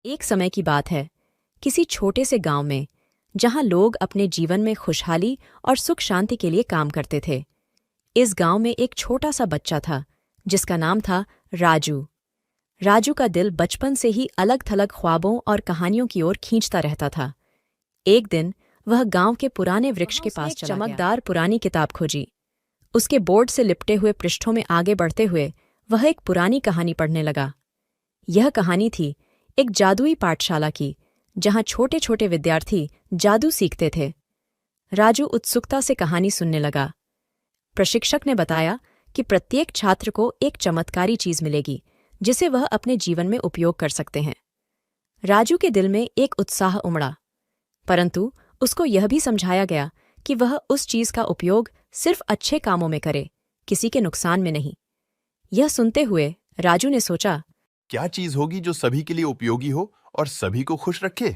एक समय की बात है, किसी छोटे से गांव में, जहां लोग अपने जीवन में खुशहाली और सुख शांति के लिए काम करते थे। इस गांव में एक छोटा सा बच्चा था, जिसका नाम था राजू। राजू का दिल बचपन से ही अलग थलग ख्वाबों और कहानियों की ओर खींचता रहता था। एक दिन वह गांव के पुराने वृक्ष के पास चला गया। चमकदार पुरानी किताब खोजी। उसके बोर्ड से लिपटे हुए पृष्ठों में आगे बढ़ते हुए वह एक पुरानी कहानी पढ़ने लगा। यह कहानी थी एक जादुई पाठशाला की, जहां छोटे छोटे विद्यार्थी जादू सीखते थे। राजू उत्सुकता से कहानी सुनने लगा। प्रशिक्षक ने बताया कि प्रत्येक छात्र को एक चमत्कारी चीज मिलेगी, जिसे वह अपने जीवन में उपयोग कर सकते हैं। राजू के दिल में एक उत्साह उमड़ा, परंतु उसको यह भी समझाया गया कि वह उस चीज का उपयोग सिर्फ अच्छे कामों में करे, किसी के नुकसान में नहीं। यह सुनते हुए राजू ने सोचा, क्या चीज होगी जो सभी के लिए उपयोगी हो और सभी को खुश रखे।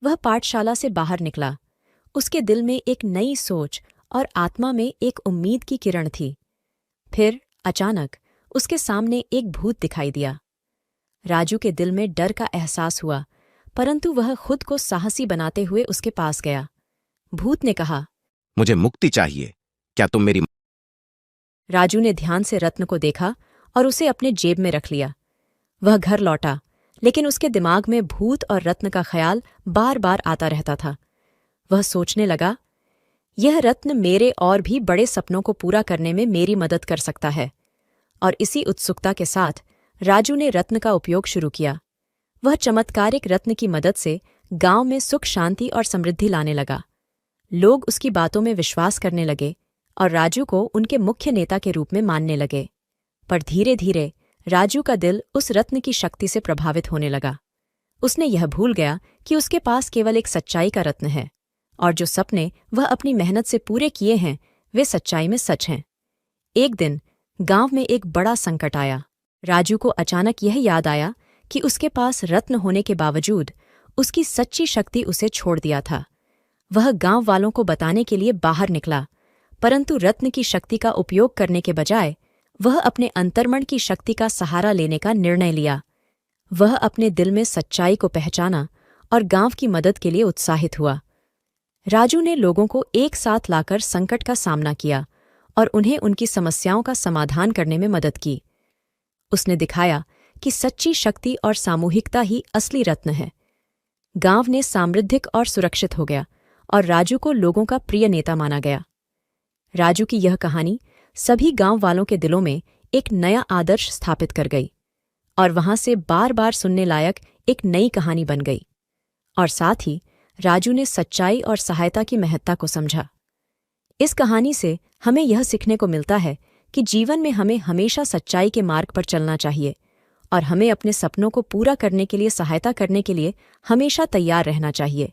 वह पाठशाला से बाहर निकला। उसके दिल में एक नई सोच और आत्मा में एक उम्मीद की किरण थी। फिर अचानक उसके सामने एक भूत दिखाई दिया। राजू के दिल में डर का एहसास हुआ, परंतु वह खुद को साहसी बनाते हुए उसके पास गया। भूत ने कहा, मुझे मुक्ति चाहिए, क्या तुम मेरी। राजू ने ध्यान से रत्न को देखा और उसे अपने जेब में रख लिया। वह घर लौटा, लेकिन उसके दिमाग में भूत और रत्न का ख्याल बार बार आता रहता था। वह सोचने लगा, यह रत्न मेरे और भी बड़े सपनों को पूरा करने में मेरी मदद कर सकता है। और इसी उत्सुकता के साथ राजू ने रत्न का उपयोग शुरू किया। वह चमत्कारिक रत्न की मदद से गांव में सुख शांति और समृद्धि लाने लगा। लोग उसकी बातों में विश्वास करने लगे और राजू को उनके मुख्य नेता के रूप में मानने लगे। पर धीरे धीरे राजू का दिल उस रत्न की शक्ति से प्रभावित होने लगा। उसने यह भूल गया कि उसके पास केवल एक सच्चाई का रत्न है, और जो सपने वह अपनी मेहनत से पूरे किए हैं वे सच्चाई में सच हैं। एक दिन गांव में एक बड़ा संकट आया। राजू को अचानक यह याद आया कि उसके पास रत्न होने के बावजूद उसकी सच्ची शक्ति उसे छोड़ दिया था। वह गांव वालों को बताने के लिए बाहर निकला, परंतु रत्न की शक्ति का उपयोग करने के बजाय वह अपने अंतर्मन की शक्ति का सहारा लेने का निर्णय लिया। वह अपने दिल में सच्चाई को पहचाना और गांव की मदद के लिए उत्साहित हुआ। राजू ने लोगों को एक साथ लाकर संकट का सामना किया और उन्हें उनकी समस्याओं का समाधान करने में मदद की। उसने दिखाया कि सच्ची शक्ति और सामूहिकता ही असली रत्न है। गांव ने समृद्धिक और सुरक्षित हो गया और राजू को लोगों का प्रिय नेता माना गया। राजू की यह कहानी सभी गांव वालों के दिलों में एक नया आदर्श स्थापित कर गई, और वहां से बार बार सुनने लायक एक नई कहानी बन गई। और साथ ही राजू ने सच्चाई और सहायता की महत्ता को समझा। इस कहानी से हमें यह सीखने को मिलता है कि जीवन में हमें हमेशा सच्चाई के मार्ग पर चलना चाहिए, और हमें अपने सपनों को पूरा करने के लिए सहायता करने के लिए हमेशा तैयार रहना चाहिए।